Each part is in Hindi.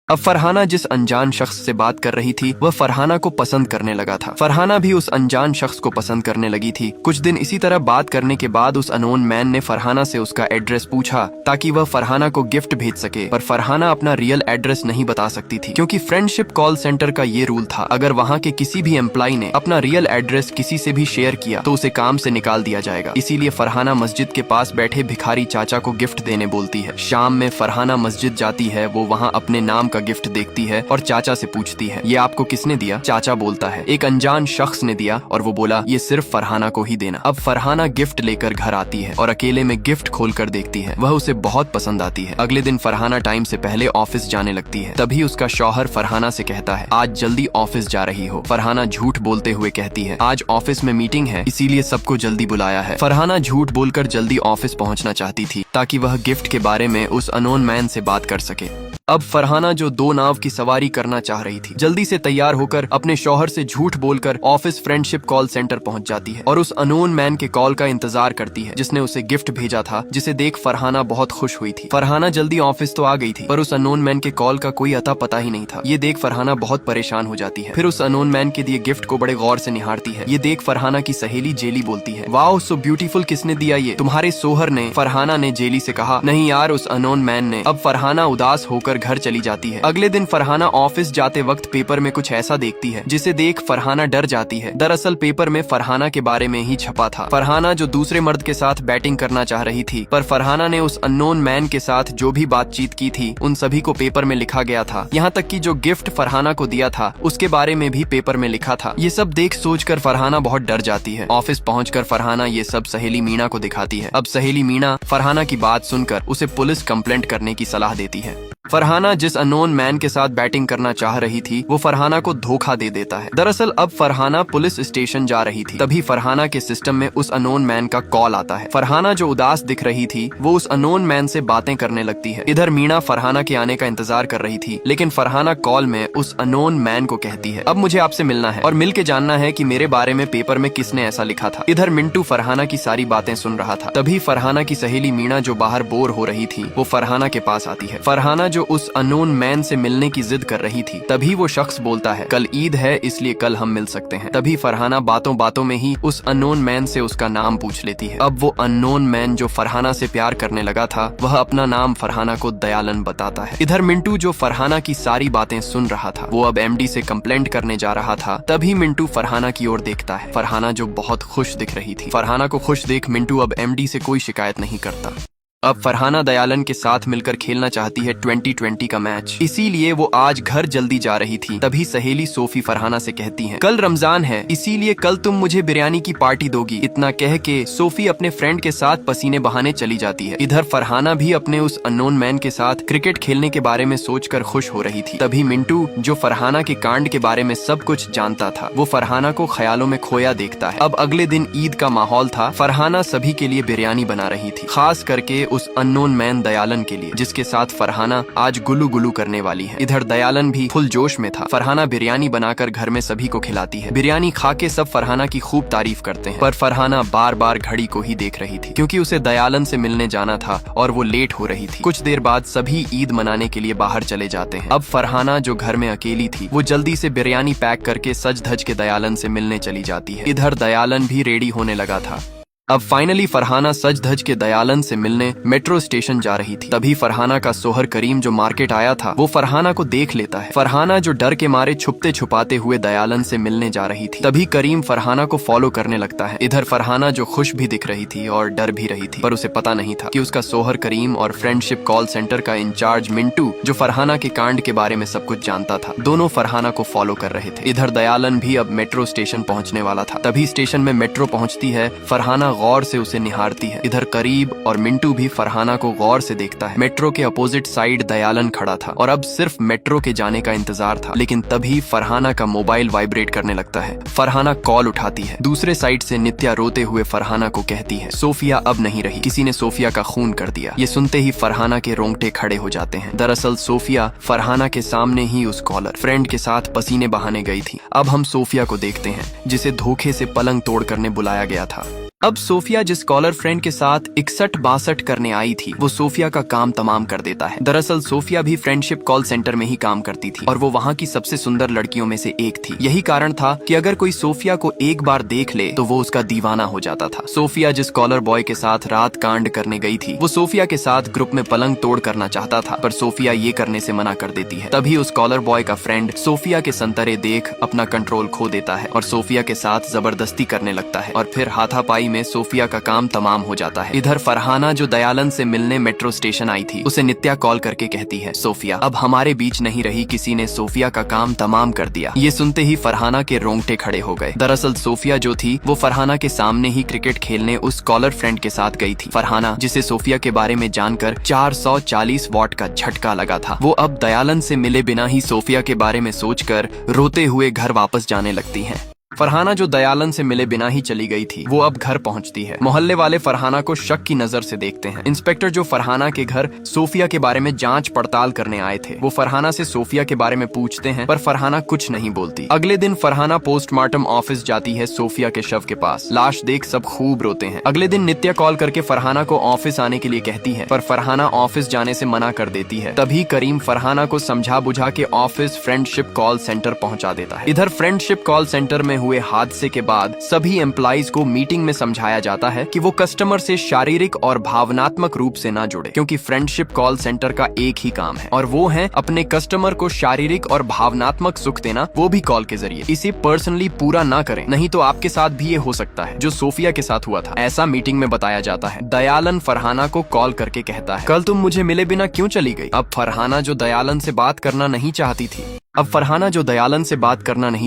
अब फरहाना जिस अनजान शख्स से बात कर रही थी वह फरहाना को पसंद करने लगा था। फरहाना भी उस अनजान शख्स को पसंद करने लगी थी। कुछ दिन इसी तरह बात करने के बाद उस अनोन मैन ने फरहाना से उसका एड्रेस पूछा ताकि वह फरहाना को गिफ्ट भेज सके, पर फरहाना अपना रियल एड्रेस नहीं बता सकती थी क्योंकि फ्रेंडशिप कॉल सेंटर का ये रूल था, अगर वहाँ के किसी भी एम्प्लॉय ने अपना रियल एड्रेस किसी से भी शेयर किया तो उसे काम से निकाल दिया जाएगा। इसीलिए फरहाना मस्जिद के पास बैठे भिखारी चाचा को गिफ्ट देने बोलती है। शाम में फरहाना मस्जिद जाती है, वो वहाँ अपने नाम का गिफ्ट देखती है और चाचा से पूछती है, ये आपको किसने दिया? चाचा बोलता है, एक अनजान शख्स ने दिया और वो बोला ये सिर्फ फरहाना को ही देना। अब फरहाना गिफ्ट लेकर घर आती है और अकेले में गिफ्ट खोलकर देखती है, वह उसे बहुत पसंद आती है। अगले दिन फरहाना टाइम से पहले ऑफिस जाने लगती है। तभी उसका शौहर फरहाना से कहता है, आज जल्दी ऑफिस जा रही हो? फरहाना झूठ बोलते हुए कहती है, आज ऑफिस में मीटिंग है इसीलिए सबको जल्दी बुलाया है। फरहाना झूठ बोलकर जल्दी ऑफिस पहुंचना चाहती थी ताकि वह गिफ्ट के बारे में उस अनोन मैन से बात कर सके। अब फरहाना जो 2 नाव की सवारी करना चाह रही थी, जल्दी से तैयार होकर अपने शौहर से झूठ बोलकर ऑफिस फ्रेंडशिप कॉल सेंटर पहुंच जाती है और उस अनोन मैन के कॉल का इंतजार करती है जिसने उसे गिफ्ट भेजा था, जिसे देख फरहाना बहुत खुश हुई थी। फरहाना जल्दी ऑफिस तो आ गई थी पर उस अनोन मैन के कॉल का कोई अता पता ही नहीं था। ये देख फरहाना बहुत परेशान हो जाती है। फिर उस अनोन मैन के दिए गिफ्ट को बड़े गौर से निहारती है। ये देख फरहाना की सहेली जेली बोलती है, वाओ सो ब्यूटीफुल, किसने दिया ये? तुम्हारे सोहर ने। फरहाना ने जेली से कहा, नहीं यार, उस अनोन मैन ने। अब फरहाना उदास होकर घर चली जाती है। अगले दिन फरहाना ऑफिस जाते वक्त पेपर में कुछ ऐसा देखती है जिसे देख फरहाना डर जाती है। दरअसल पेपर में फरहाना के बारे में ही छपा था। फरहाना जो दूसरे मर्द के साथ बैटिंग करना चाह रही थी, पर फरहाना ने उस अननोन मैन के साथ जो भी बातचीत की थी उन सभी को पेपर में लिखा गया था। यहाँ तक कि जो गिफ्ट फरहाना को दिया था उसके बारे में भी पेपर में लिखा था। ये सब देख सोचकर फरहाना बहुत डर जाती है। ऑफिस पहुंचकर फरहाना ये सब सहेली मीना को दिखाती है। अब सहेली मीना फरहाना की बात सुनकर उसे पुलिस कंप्लेंट करने की सलाह देती है। फरहाना जिस अननोन मैन के साथ बैटिंग करना चाह रही थी वो फरहाना को धोखा दे देता है। दरअसल अब फरहाना पुलिस स्टेशन जा रही थी, तभी फरहाना के सिस्टम में उस अननोन मैन का कॉल आता है। फरहाना जो उदास दिख रही थी वो उस अननोन मैन से बातें करने लगती है। इधर मीना फरहाना के आने का इंतजार कर रही थी, लेकिन फरहाना कॉल में उस अननोन मैन को कहती है, अब मुझे आपसे मिलना है और मिल के जानना है कि मेरे बारे में पेपर में किसने ऐसा लिखा था। इधर मिंटू फरहाना की सारी बातें सुन रहा था। तभी फरहाना की सहेली मीना जो बाहर बोर हो रही थी वो फरहाना के पास आती है। फरहाना जो उस अननोन मैन से मिलने की जिद कर रही थी, तभी वो शख्स बोलता है, कल ईद है इसलिए कल हम मिल सकते हैं। तभी फरहाना बातों बातों में ही उस अननोन मैन से उसका नाम पूछ लेती है। अब वो अननोन मैन जो फरहाना से प्यार करने लगा था वह अपना नाम फरहाना को दयालन बताता है। इधर मिंटू जो फरहाना की सारी बातें सुन रहा था वो अब एमडी से कंप्लेंट करने जा रहा था। तभी मिंटू फरहाना की ओर देखता है। फरहाना जो बहुत खुश दिख रही थी। फरहाना को खुश देख मिंटू अब एमडी से कोई शिकायत नहीं करता। अब फरहाना दयालन के साथ मिलकर खेलना चाहती है 2020 का मैच, इसीलिए वो आज घर जल्दी जा रही थी। तभी सहेली सोफी फरहाना से कहती है, कल रमजान है इसीलिए कल तुम मुझे बिरयानी की पार्टी दोगी। इतना कह के सोफी अपने फ्रेंड के साथ पसीने बहाने चली जाती है। इधर फरहाना भी अपने उस अननोन मैन के साथ क्रिकेट खेलने के बारे में सोचकर खुश हो रही थी। तभी मिंटू जो फरहाना के कांड के बारे में सब कुछ जानता था वो फरहाना को ख्यालों में खोया देखता है। अब अगले दिन ईद का माहौल था। फरहाना सभी के लिए बिरयानी बना रही थी, खास करके उस अननोन मैन दयालन के लिए, जिसके साथ फरहाना आज गुलू गुलू करने वाली है। इधर दयालन भी फुल जोश में था। फरहाना बिरयानी बनाकर घर में सभी को खिलाती है। बिरयानी खा के सब फरहाना की खूब तारीफ करते हैं, पर फरहाना बार बार घड़ी को ही देख रही थी क्योंकि उसे दयालन से मिलने जाना था और वो लेट हो रही थी। कुछ देर बाद सभी ईद मनाने के लिए बाहर चले जाते हैं। अब फरहाना जो घर में अकेली थी वो जल्दी से बिरयानी पैक करके सज धज के दयालन से मिलने चली जाती है। इधर दयालन भी रेडी होने लगा था। अब फाइनली फरहाना सज धज के दयालन से मिलने मेट्रो स्टेशन जा रही थी। तभी फरहाना का सोहर करीम जो मार्केट आया था वो फरहाना को देख लेता है। फरहाना जो डर के मारे छुपते छुपाते हुए दयालन से मिलने जा रही थी, तभी करीम फरहाना को फॉलो करने लगता है। इधर फरहाना जो खुश भी दिख रही थी और डर भी रही थी, पर उसे पता नहीं था कि उसका सोहर करीम और फ्रेंडशिप कॉल सेंटर का इंचार्ज मिंटू जो फरहाना के कांड के बारे में सब कुछ जानता था, दोनों फरहाना को फॉलो कर रहे थे। इधर दयालन भी अब मेट्रो स्टेशन पहुंचने वाला था। तभी स्टेशन में मेट्रो पहुंचती है। फरहाना गौर से उसे निहारती है। इधर करीब और मिंटू भी फरहाना को गौर से देखता है। मेट्रो के अपोजिट साइड दयालन खड़ा था और अब सिर्फ मेट्रो के जाने का इंतजार था, लेकिन तभी फरहाना का मोबाइल वाइब्रेट करने लगता है। फरहाना कॉल उठाती है। दूसरे साइड से नित्या रोते हुए फरहाना को कहती है, सोफिया अब नहीं रही, किसी ने सोफिया का खून कर दिया। ये सुनते ही फरहाना के रोंगटे खड़े हो जाते हैं। दरअसल सोफिया फरहाना के सामने ही उस कॉलर फ्रेंड के साथ पसीने बहाने गई थी। अब हम सोफिया को देखते हैं जिसे धोखे से पलंग तोड़ करने बुलाया गया था। अब सोफिया जिस कॉलर फ्रेंड के साथ 61-62 करने आई थी वो सोफिया का काम तमाम कर देता है। दरअसल सोफिया भी फ्रेंडशिप कॉल सेंटर में ही काम करती थी और वो वहाँ की सबसे सुंदर लड़कियों में से एक थी। यही कारण था कि अगर कोई सोफिया को एक बार देख ले तो वो उसका दीवाना हो जाता था। सोफिया जिस कॉलर बॉय के साथ रात कांड करने गई थी वो सोफिया के साथ ग्रुप में पलंग तोड़ करना चाहता था, पर सोफिया ये करने से मना कर देती है। तभी उस कॉलर बॉय का फ्रेंड सोफिया के संतरे देख अपना कंट्रोल खो देता है और सोफिया के साथ जबरदस्ती करने लगता है और फिर हाथापाई में सोफिया का काम तमाम हो जाता है। इधर फरहाना जो दयालन से मिलने मेट्रो स्टेशन आई थी उसे नित्या कॉल करके कहती है, सोफिया अब हमारे बीच नहीं रही, किसी ने सोफिया का काम तमाम कर दिया। ये सुनते ही फरहाना के रोंगटे खड़े हो गए। दरअसल सोफिया जो थी वो फरहाना के सामने ही क्रिकेट खेलने उस कॉलर फ्रेंड के साथ गई थी। फरहाना जिसे सोफिया के बारे में जानकर 440 वॉट का झटका लगा था, वो अब दयालन से मिले बिना ही सोफिया के बारे में सोचकर रोते हुए घर वापस जाने लगती है। फरहाना जो दयालन से मिले बिना ही चली गई थी वो अब घर पहुंचती है। मोहल्ले वाले फरहाना को शक की नजर से देखते हैं। इंस्पेक्टर जो फरहाना के घर सोफिया के बारे में जांच पड़ताल करने आए थे वो फरहाना से सोफिया के बारे में पूछते हैं, पर फरहाना कुछ नहीं बोलती। अगले दिन फरहाना पोस्टमार्टम ऑफिस जाती है सोफिया के शव के पास। लाश देख सब खूब रोते हैं। अगले दिन नित्या कॉल करके फरहाना को ऑफिस आने के लिए कहती है, पर फरहाना ऑफिस जाने से मना कर देती है। तभी करीम फरहाना को समझा बुझा के ऑफिस फ्रेंडशिप कॉल सेंटर पहुंचा देता है। इधर फ्रेंडशिप कॉल सेंटर में हुए हादसे के बाद सभी एम्प्लॉइज को मीटिंग में समझाया जाता है कि वो कस्टमर से शारीरिक और भावनात्मक रूप से ना जुड़े, क्योंकि फ्रेंडशिप कॉल सेंटर का एक ही काम है और वो है अपने कस्टमर को शारीरिक और भावनात्मक सुख देना, वो भी कॉल के जरिए। इसे पर्सनली पूरा ना करें, नहीं तो आपके साथ भी ये हो सकता है जो सोफिया के साथ हुआ था, ऐसा मीटिंग में बताया जाता है। दयालन फरहाना को कॉल करके कहता है, कल तुम मुझे मिले बिना क्यों चली गई? अब फरहाना जो दयालन से बात करना नहीं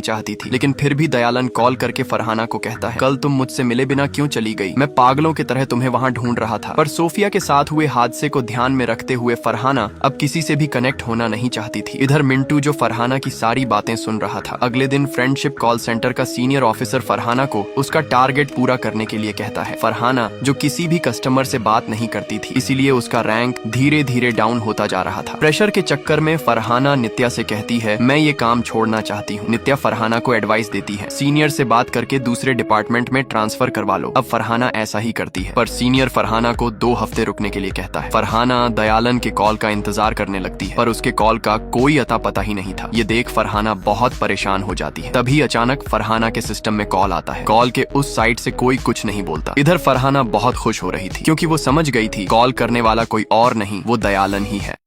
चाहती थी, लेकिन फिर भी दयालन कॉल करके फरहाना को कहता है, कल तुम मुझसे मिले बिना क्यों चली गई? मैं पागलों की तरह तुम्हें वहाँ ढूंढ रहा था। पर सोफिया के साथ हुए हादसे को ध्यान में रखते हुए फरहाना अब किसी से भी कनेक्ट होना नहीं चाहती थी। इधर मिंटू जो फरहाना की सारी बातें सुन रहा था, अगले दिन फ्रेंडशिप कॉल सेंटर का सीनियर ऑफिसर फरहाना को उसका टारगेट पूरा करने के लिए कहता है। फरहाना जो किसी भी कस्टमर से बात नहीं करती थी, इसीलिए उसका रैंक धीरे धीरे डाउन होता जा रहा था। प्रेशर के चक्कर में फरहाना नित्या से कहती है, मैं ये काम छोड़ना चाहती हूँ। नित्या फरहाना को एडवाइस देती है, सीनियर से बात करके दूसरे डिपार्टमेंट में ट्रांसफर करवा लो। अब फरहाना ऐसा ही करती है, पर सीनियर फरहाना को 2 हफ्ते रुकने के लिए कहता है। फरहाना दयालन के कॉल का इंतजार करने लगती है, पर उसके कॉल का कोई अता पता ही नहीं था। ये देख फरहाना बहुत परेशान हो जाती है। तभी अचानक फरहाना के सिस्टम में कॉल आता है। कॉल के उस साइड से कोई कुछ नहीं बोलता। इधर फरहाना बहुत खुश हो रही थी, क्योंकि वो समझ गई थी कॉल करने वाला कोई और नहीं, वो दयालन ही है।